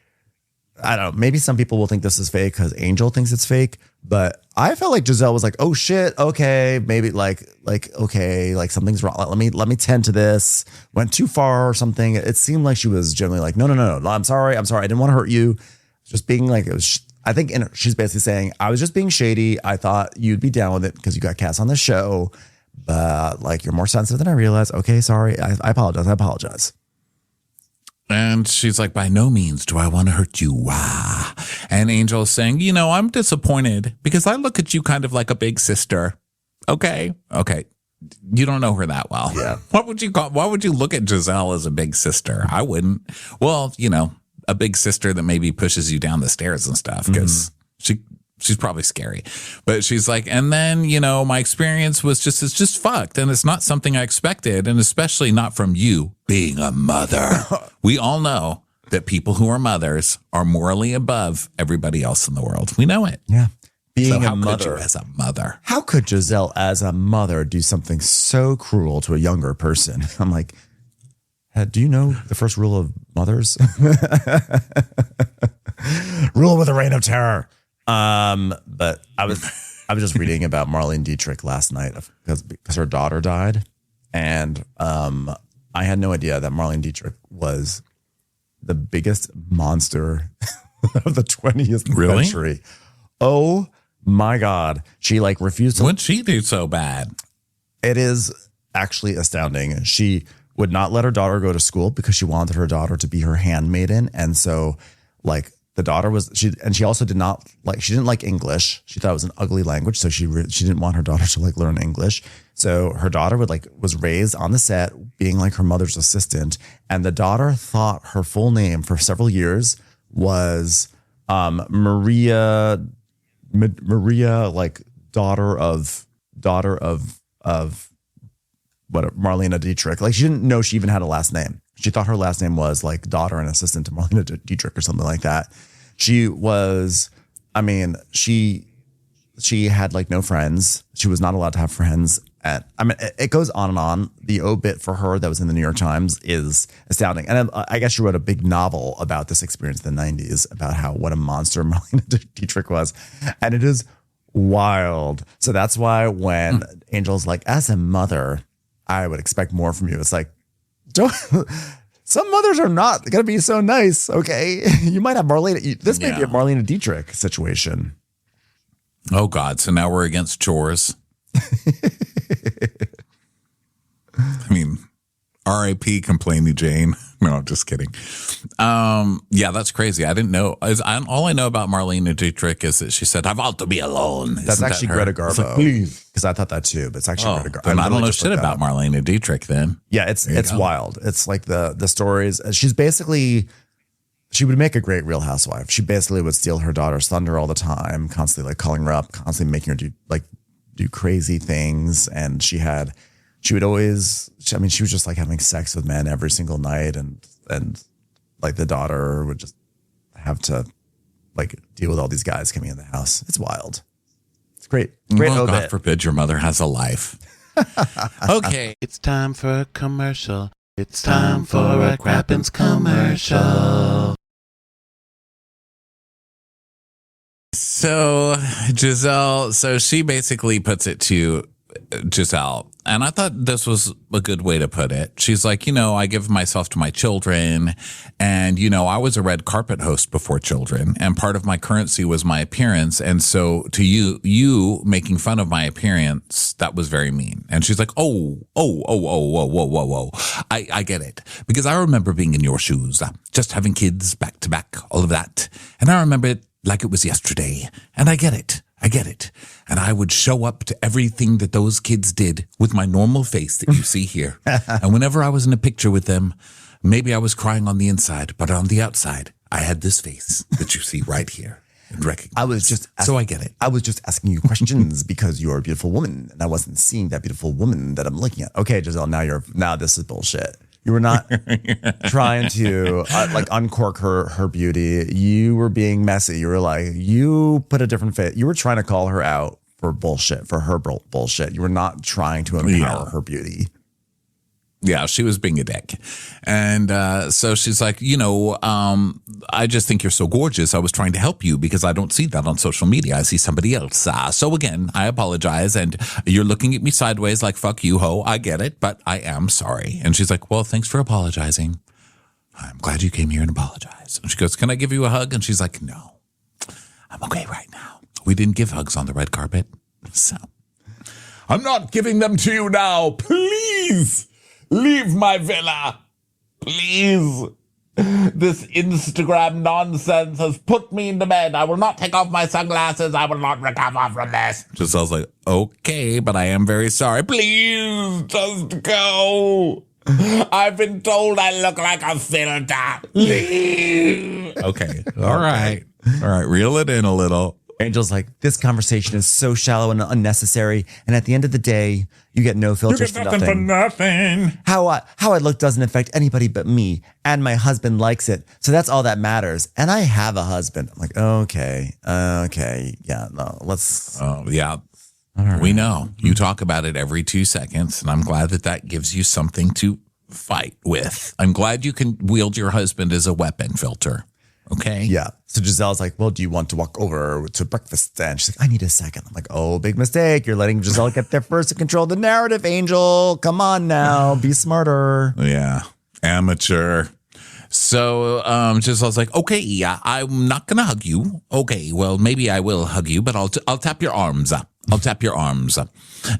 I don't know, maybe some people will think this is fake because Angel thinks it's fake. But I felt like Giselle was like, oh shit, okay, maybe like okay, like something's wrong. Let me tend to this. Went too far or something. It seemed like she was generally like, no, I'm sorry. I didn't want to hurt you. Just being like, it was. I think she's basically saying, I was just being shady. I thought you'd be down with it because you got cast on the show, but like you're more sensitive than I realized. Okay, sorry. I apologize. And she's like, by no means do I want to hurt you. Wah. And Angel is saying, I'm disappointed because I look at you kind of like a big sister. Okay. You don't know her that well. Yeah. Why would you look at Giselle as a big sister? I wouldn't. Well, a big sister that maybe pushes you down the stairs and stuff because she's probably scary. But she's like, and then, my experience was it's just fucked. And it's not something I expected. And especially not from you being a mother. We all know that people who are mothers are morally above everybody else in the world. We know it. Yeah. Being how a mother. could you as a mother? How could Giselle as a mother do something so cruel to a younger person? I'm like, do you know the first rule of mothers? Rule with a reign of terror. But I was just reading about Marlene Dietrich last night because her daughter died. And I had no idea that Marlene Dietrich was the biggest monster of the 20th century. Oh my God. She like refused to. What'd she do so bad? It is actually astounding. She would not let her daughter go to school because she wanted her daughter to be her handmaiden. And so like the daughter she also did not like, she didn't like English. She thought it was an ugly language. So she didn't want her daughter to like learn English. So her daughter was raised on the set being like her mother's assistant. And the daughter thought her full name for several years was Maria, like daughter of what, Marlene Dietrich. Like she didn't know she even had a last name. She thought her last name was like daughter and assistant to Marlene Dietrich or something like that. She had like no friends. She was not allowed to have friends. It goes on and on. The obit for her that was in the New York Times is astounding. And I guess she wrote a big novel about this experience in the 90s about what a monster Marlene Dietrich was. And it is wild. So that's why when Angel's like, as a mother, I would expect more from you. It's like, some mothers are not going to be so nice. Okay. You might have Marlene. This may be a Marlene Dietrich situation. Oh God. So now we're against chores. I mean, R.I.P. Complaining Jane. No, I'm just kidding. Yeah, that's crazy. I didn't know. All I know about Marlene Dietrich is that she said, I want to be alone. That's actually Greta Garbo. Because I thought that too, but it's actually Greta Garbo. Then I don't know shit about Marlene Dietrich then. Yeah, it's wild. It's like the stories. She's basically, she would make a great Real Housewife. She basically would steal her daughter's thunder all the time, constantly like calling her up, constantly making her do crazy things. And she would always, she was just like having sex with men every single night. And like the daughter would just have to like deal with all these guys coming in the house. It's wild. It's great. Great well, obit. God forbid your mother has a life. Okay. It's time for a commercial. It's time for a Crappens commercial. So Giselle, she basically puts it to Giselle, and I thought this was a good way to put it. She's like, I give myself to my children, and, I was a red carpet host before children, and part of my currency was my appearance. And so to you making fun of my appearance, that was very mean. And she's like, whoa. I get it. Because I remember being in your shoes, just having kids back to back, all of that. And I remember it like it was yesterday. And I get it. And I would show up to everything that those kids did with my normal face that you see here. And whenever I was in a picture with them, maybe I was crying on the inside, but on the outside, I had this face that you see right here. and recognize. I get it. I was just asking you questions because you're a beautiful woman, and I wasn't seeing that beautiful woman that I'm looking at. Okay, Giselle, now this is bullshit. You were not trying to uncork her beauty. You were being messy. You were like, you put a different face. You were trying to call her out for bullshit, for her bullshit. You were not trying to empower her beauty. Yeah, she was being a dick. And so she's like, I just think you're so gorgeous. I was trying to help you because I don't see that on social media. I see somebody else. So again, I apologize. And you're looking at me sideways like, fuck you, ho. I get it, but I am sorry. And she's like, well, thanks for apologizing. I'm glad you came here and apologized. And she goes, can I give you a hug? And she's like, no, I'm okay right now. We didn't give hugs on the red carpet. So I'm not giving them to you now. Please. Leave my villa, please. This Instagram nonsense has put me into bed. I will not take off my sunglasses. I will not recover from this. Giselle's like, okay, but I am very sorry. Please, just go. I've been told I look like a filter. Please. Okay, all right. All right, reel it in a little. Angel's like, this conversation is so shallow and unnecessary. And at the end of the day, you get no filters for nothing. For nothing. How I look doesn't affect anybody but me. And my husband likes it. So that's all that matters. And I have a husband. I'm like, okay. Yeah, no, let's. Oh, yeah. Right. We know. You talk about it every 2 seconds. And I'm glad that gives you something to fight with. I'm glad you can wield your husband as a weapon, filter. Okay. Yeah. So Giselle's like, well, do you want to walk over to breakfast? And she's like, I need a second. I'm like, oh, big mistake. You're letting Giselle get there first to control the narrative, Angel. Come on now. Be smarter. Yeah. Amateur. So Giselle's like, okay, yeah, I'm not going to hug you. Okay, well, maybe I will hug you, but I'll tap your arms up. I'll tap your arms.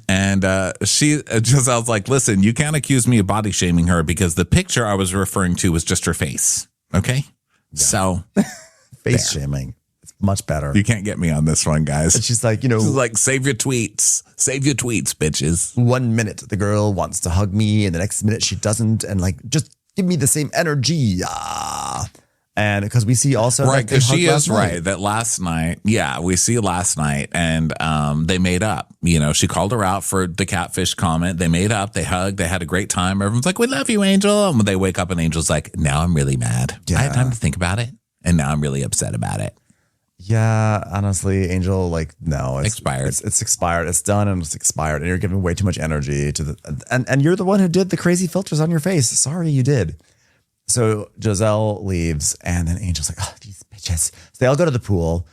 And Giselle's like, listen, you can't accuse me of body shaming her because the picture I was referring to was just her face. Okay. Yeah. So face shaming. It's much better. You can't get me on this one, guys. And she's like, she's like, save your tweets. Save your tweets, bitches. 1 minute the girl wants to hug me and the next minute she doesn't. And like, just give me the same energy. And because we see also right, because she is right that last night, we see last night and they made up. She called her out for the catfish comment. They made up, they hugged, they had a great time. Everyone's like, we love you, Angel. And when they wake up and Angel's like, now I'm really mad. Yeah. I had time to think about it and now I'm really upset about it. Yeah, honestly, Angel, like, no, it's expired. It's expired. It's done and it's expired. And you're giving way too much energy to and you're the one who did the crazy filters on your face. Sorry, you did. So Giselle leaves and then Angel's like, oh, these bitches. So they all go to the pool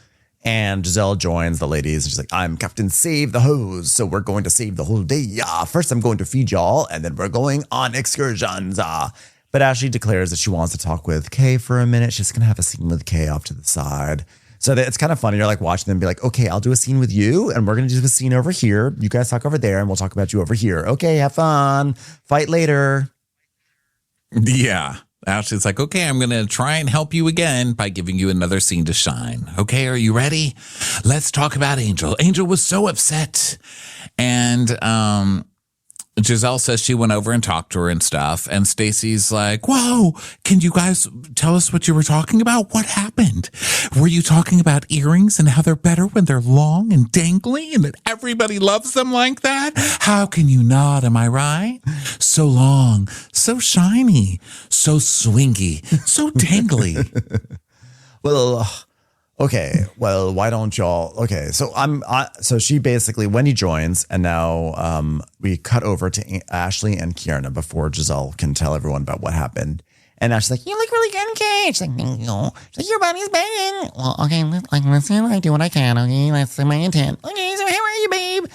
and Giselle joins the ladies. And she's like, I'm Captain Save the Hose. So we're going to save the whole day. Yeah, first I'm going to feed y'all and then we're going on excursions. But Ashley declares that she wants to talk with Kay for a minute. She's going to have a scene with Kay off to the side. So it's kind of funny. You're like watching them be like, okay, I'll do a scene with you and we're going to do a scene over here. You guys talk over there and we'll talk about you over here. Okay, have fun. Fight later. Yeah. Ashley's like, okay, I'm going to try and help you again by giving you another scene to shine. Okay, are you ready? Let's talk about Angel. Angel was so upset. And Giselle says she went over and talked to her and stuff. And Stacy's like, whoa, can you guys tell us what you were talking about? What happened? Were you talking about earrings and how they're better when they're long and dangly and that everybody loves them like that? How can you not? Am I right? So long, so shiny, so swingy, so dangly. Well, okay. Well, why don't y'all? Okay. So so she basically, Wendy joins and now we cut over to Ashley and Kierna before Giselle can tell everyone about what happened. And Ashley's like, you look really good, Kay. She's like, thank you. She's like, your body's banging. Well, okay. Listen, I do what I can. Okay. That's my intent. Okay. So how are you, babe?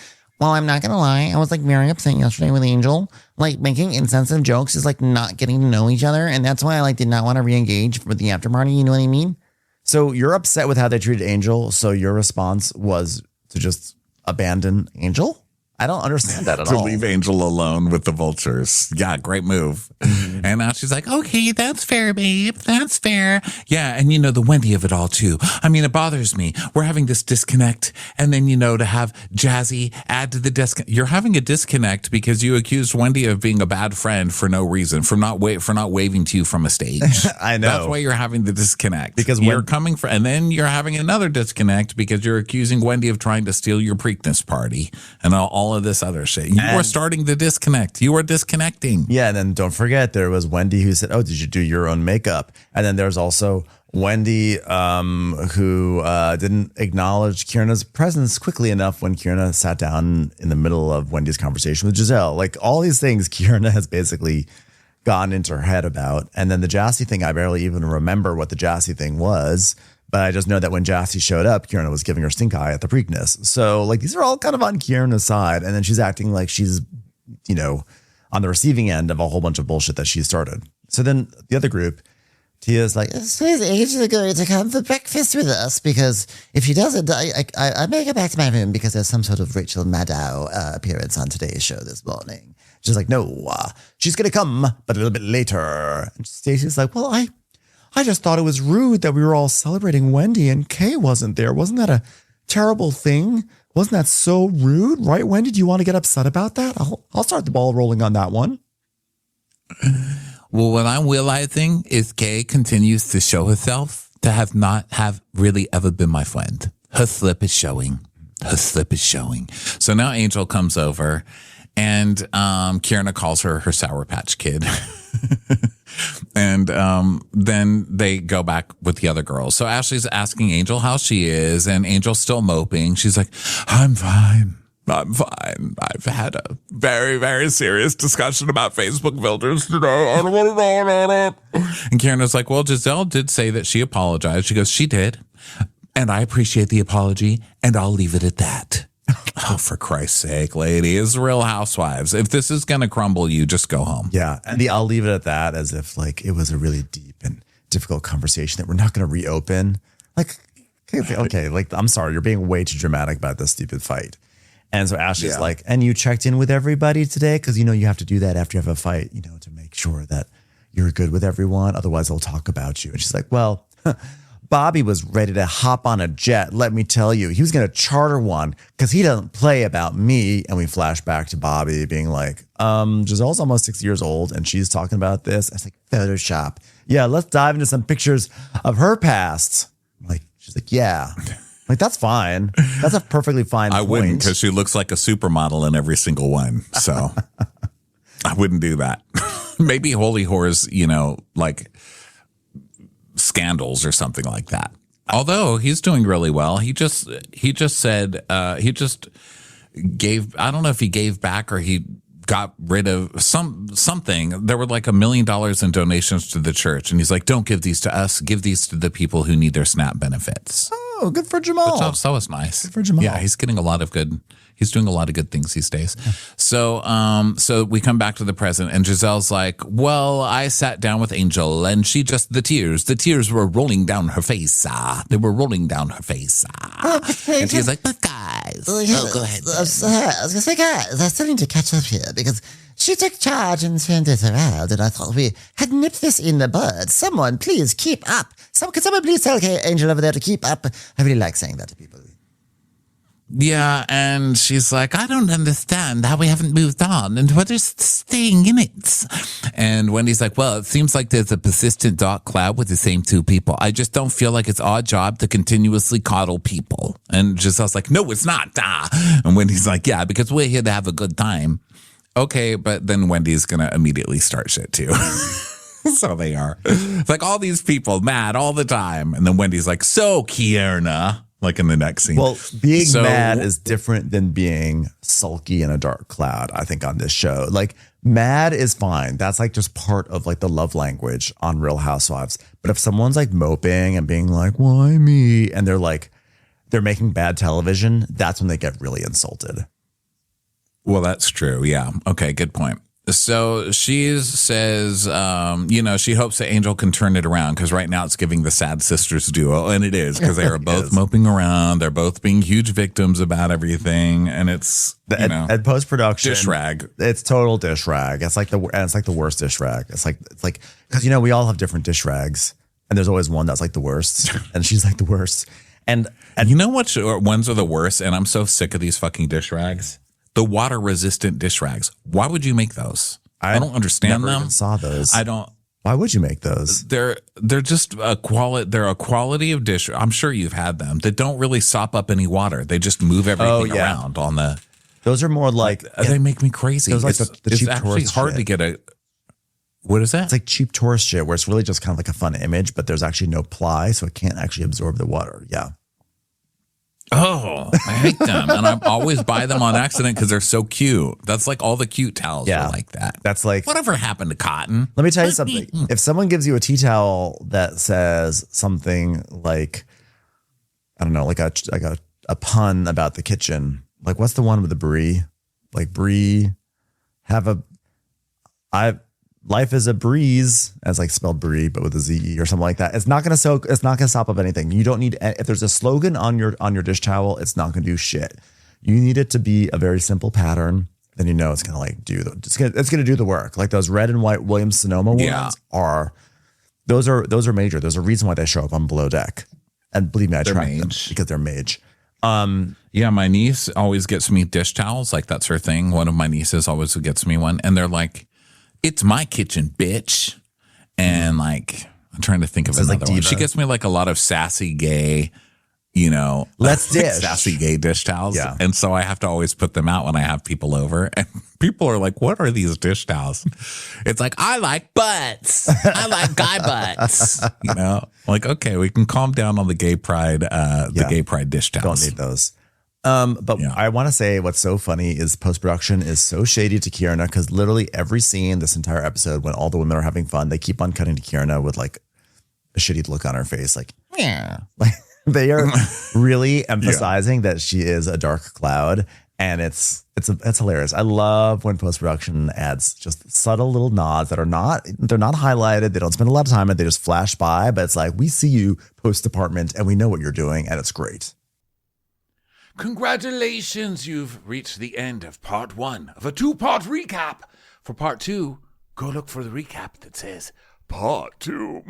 Well, I'm not going to lie. I was like very upset yesterday with Angel. Like making insensitive jokes is like not getting to know each other. And that's why I like did not want to re-engage for the after party. You know what I mean? So you're upset with how they treated Angel. So your response was to just abandon Angel? I don't understand that at to all. leave Angel alone with the vultures. Yeah, great move. And now she's like, okay, that's fair, babe. That's fair. Yeah, and the Wendy of it all, too. I mean, it bothers me. We're having this disconnect. And then, to have Jazzy add to the disconnect. You're having a disconnect because you accused Wendy of being a bad friend for no reason, for not waving to you from a stage. I know. That's why you're having the disconnect. Because and then you're having another disconnect because you're accusing Wendy of trying to steal your Preakness party and all of this other shit. You were starting the disconnect. You were disconnecting. Yeah, and then don't forget there was Wendy who said, "Oh, did you do your own makeup?" And then there's also Wendy who didn't acknowledge Kierna's presence quickly enough when Kierna sat down in the middle of Wendy's conversation with Giselle. Like all these things Kierna has basically gotten into her head about. And then the Jassy thing, I barely even remember what the Jassy thing was. But I just know that when Jassy showed up, Kierna was giving her stink eye at the Preakness. So like these are all kind of on Kierna's side. And then she's acting like she's, on the receiving end of a whole bunch of bullshit that she started. So then the other group, Tia's like, suppose Angel is going to come for breakfast with us because if she doesn't, I may go back to my room because there's some sort of Rachel Maddow appearance on today's show this morning. She's like, no, she's going to come, but a little bit later. And Stacey's like, well, I just thought it was rude that we were all celebrating Wendy and Kay wasn't there. Wasn't that a terrible thing? Wasn't that so rude? Right, Wendy? Do you want to get upset about that? I'll start the ball rolling on that one. Well, what I'm realizing is Kay continues to show herself to not have really ever been my friend. Her slip is showing. So now Angel comes over and Kierna calls her Sour Patch Kid. And then they go back with the other girls. So Ashley's asking Angel how she is, and Angel's still moping. She's like, I'm fine. I've had a very, very serious discussion about Facebook filters today. I don't want to know about it. And Kierna's like, well, Giselle did say that she apologized. She goes, she did. And I appreciate the apology, and I'll leave it at that. Oh, for Christ's sake, lady. It's Real Housewives. If this is going to crumble you, just go home. Yeah. And I'll leave it at that as if like it was a really deep and difficult conversation that we're not going to reopen. Like, okay, like, I'm sorry. You're being way too dramatic about this stupid fight. And so Ashley's like, and you checked in with everybody today? Because, you have to do that after you have a fight, to make sure that you're good with everyone. Otherwise, they'll talk about you. And she's like, well, Bobby was ready to hop on a jet. Let me tell you, he was going to charter one because he doesn't play about me. And we flash back to Bobby being like, Giselle's almost 6 years old and she's talking about this. I was like, Photoshop. Yeah, let's dive into some pictures of her past. She's like, yeah. Like, that's fine. That's a perfectly fine I point. wouldn't, because she looks like a supermodel in every single one. So I wouldn't do that. Maybe Holy Whores, like scandals or something like that. Although he's doing really well. He just said he just gave, I don't know if he gave back or he got rid of something. There were like $1 million in donations to the church. And he's like, don't give these to us. Give these to the people who need their SNAP benefits. Oh, good for Jamal. That was nice. Good for Jamal. Yeah, he's doing a lot of good things these days. So we come back to the present and Giselle's like, well, I sat down with Angel and the tears were rolling down her face. They were rolling down her face. And she's like, but guys. Go ahead. I was going to say, guys, I still need to catch up here because she took charge and turned it around, and I thought we had nipped this in the bud. Someone, please keep up. Can someone please tell Angel over there to keep up? I really like saying that to people. Yeah, and she's like, I don't understand how we haven't moved on, and what is staying in it? And Wendy's like, well, it seems like there's a persistent dark cloud with the same two people. I just don't feel like it's our job to continuously coddle people. And Giselle's like, no, it's not. And Wendy's like, yeah, because we're here to have a good time. Okay, but then Wendy's going to immediately start shit too. So they are. It's like all these people mad all the time. And then Wendy's like, so Kierna, like in the next scene. Well, being mad is different than being sulky in a dark cloud, I think, on this show. Like, mad is fine. That's like just part of like the love language on Real Housewives. But if someone's like moping and being like, why me? And they're making bad television, that's when they get really insulted. Well, that's true. Yeah. Okay, good point. So she says, she hopes that Angel can turn it around because right now it's giving the sad sisters duo, and it is because they are both moping around. They're both being huge victims about everything, and it's at post production dish rag. It's total dish rag. It's like the worst dish rag. It's like because we all have different dish rags, and there's always one that's like the worst, and she's like the worst. And you know what ones are the worst? And I'm so sick of these fucking dish rags. The water resistant dish rags. Why would you make those? I don't understand them. Even saw those. I don't. Why would you make those? They're just a quality. They're a quality of dish. I'm sure you've had them. That don't really sop up any water. They just move everything around on the. Those are more like they make me crazy. Those like the cheap actually tourist hard shit. to get a. What is that? It's like cheap tourist shit where it's really just kind of like a fun image, but there's actually no ply, so it can't actually absorb the water. Yeah. Oh, I hate them. And I always buy them on accident because they're so cute. That's like all the cute towels are like that. That's like, whatever happened to cotton? Let me tell you something. If someone gives you a tea towel that says something like, I don't know, like a pun about the kitchen, like what's the one with the brie? Like brie, life is a breeze, as like spelled brie, but with a Z-E or something like that. It's not gonna sop up anything. You don't need, if there's a slogan on your dish towel, it's not gonna do shit. You need it to be a very simple pattern. Then it's gonna like it's gonna do the work. Like those red and white Williams Sonoma ones those are major. There's a reason why they show up on Below Deck. And believe me, I track them because they're mage. My niece always gets me dish towels. Like that's her thing. One of my nieces always gets me one, and they're like, "It's my kitchen, bitch." And like, I'm trying to think of another one. She gets me like a lot of sassy gay, let's dish sassy gay dish towels. Yeah. And so I have to always put them out when I have people over. And people are like, "What are these dish towels?" It's like, I like butts. I like guy butts. Like, okay, we can calm down on the gay pride, gay pride dish towels. Don't need those. I want to say what's so funny is post-production is so shady to Kierna because literally every scene this entire episode when all the women are having fun, they keep on cutting to Kierna with like a shitty look on her face. Like, yeah, like they are really emphasizing that she is a dark cloud. And it's hilarious. I love when post-production adds just subtle little nods that they're not highlighted. They don't spend a lot of time and they just flash by, but it's like, we see you post-department and we know what you're doing and it's great. Congratulations, you've reached the end of part 1 of a 2-part recap. For part 2, go look for the recap that says part 2.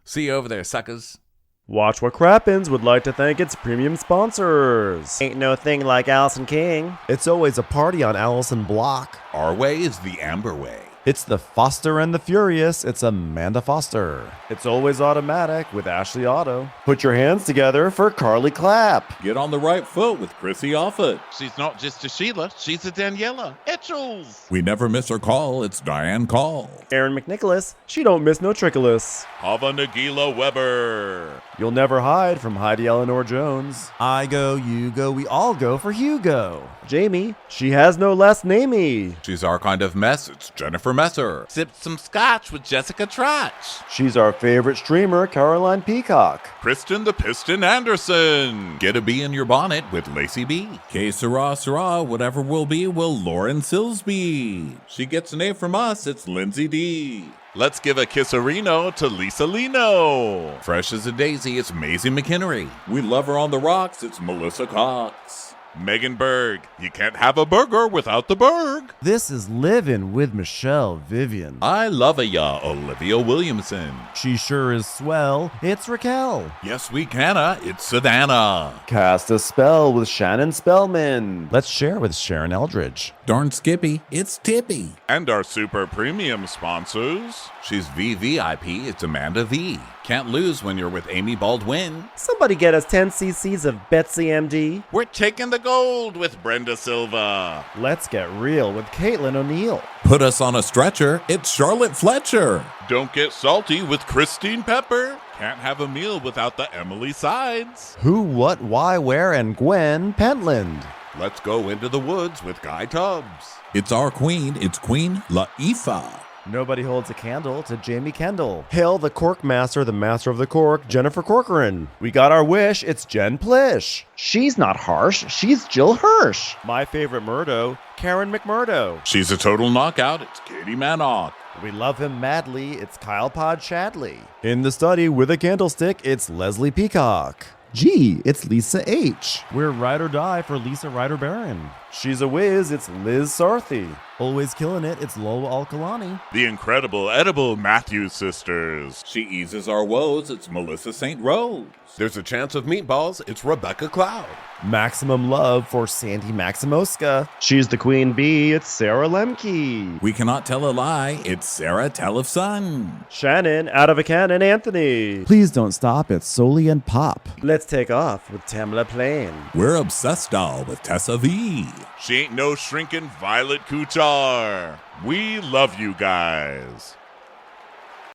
See you over there, suckers. Watch What Crappens would like to thank its premium sponsors. Ain't no thing like Allison King. It's always a party on Allison Block. Our way is the Amber way. It's the Foster and the Furious. It's Amanda Foster. It's always automatic with Ashley Otto. Put your hands together for Carly Clapp. Get on the right foot with Chrissy Offit. She's not just a Sheila, she's a Daniela Etchels. We never miss her call. It's Diane Call. Aaron McNicholas. She don't miss no trickolas. Hava Nagila Weber. You'll never hide from Heidi Eleanor Jones. I go, you go, we all go for Hugo. Jamie. She has no last namey. She's our kind of mess. It's Jennifer Messer. Sipped some scotch with Jessica Trotch. She's our favorite streamer, Caroline Peacock. Kristen the Piston Anderson. Get a bee in your bonnet with Lacey B. Que sera, whatever will be, will Lauren Silsby. She gets an A from us. It's Lindsay D. Let's give a kisserino to Lisa Lino. Fresh as a daisy, it's Maisie McHenry. We love her on the rocks. It's Melissa Cox. Megan Berg. You can't have a burger without the Berg. This is Livin' with Michelle Vivian. I love ya, Olivia Williamson. She sure is swell. It's Raquel. Yes, we canna. It's Savannah. Cast a spell with Shannon Spellman. Let's share with Sharon Eldridge. Darn Skippy, it's Tippy. And our super premium sponsors. She's VVIP, it's Amanda V. Can't lose when you're with Amy Baldwin. Somebody get us 10 cc's of Betsy MD. We're taking the gold with Brenda Silva. Let's get real with Caitlin O'Neill. Put us on a stretcher, it's Charlotte Fletcher. Don't get salty with Christine Pepper. Can't have a meal without the Emily Sides. Who, what, why, where, and Gwen Pentland. Let's go into the woods with Guy Tubbs. It's our queen, it's Queen Laifah. Nobody holds a candle to Jamie Kendall. Hail the Cork Master, the Master of the Cork, Jennifer Corcoran. We got our wish, it's Jen Plish. She's not harsh, she's Jill Hirsch. My favorite Murdo, Karen McMurdo. She's a total knockout. It's Katie Manock. We love him madly, it's Kyle Pod Shadley. In the study with a candlestick, it's Leslie Peacock. Gee, it's Lisa H. We're Ride or Die for Lisa Ryder Barron. She's a whiz, it's Liz Sarthy. Always killing it, it's Lola Alkalani. The incredible edible Matthews sisters. She eases our woes. It's Melissa St. Rose. There's a chance of meatballs. It's Rebecca Cloud. Maximum love for Sandy Maximoska. She's the queen bee, it's Sarah Lemke. We cannot tell a lie. It's Sarah Telefson. Shannon, out of a cannon, Anthony. Please don't stop, it's Soli and Pop. Let's take off with Tamla Plain. We're obsessed all with Tessa V. She ain't no shrinking Violet Kuchar. We love you guys.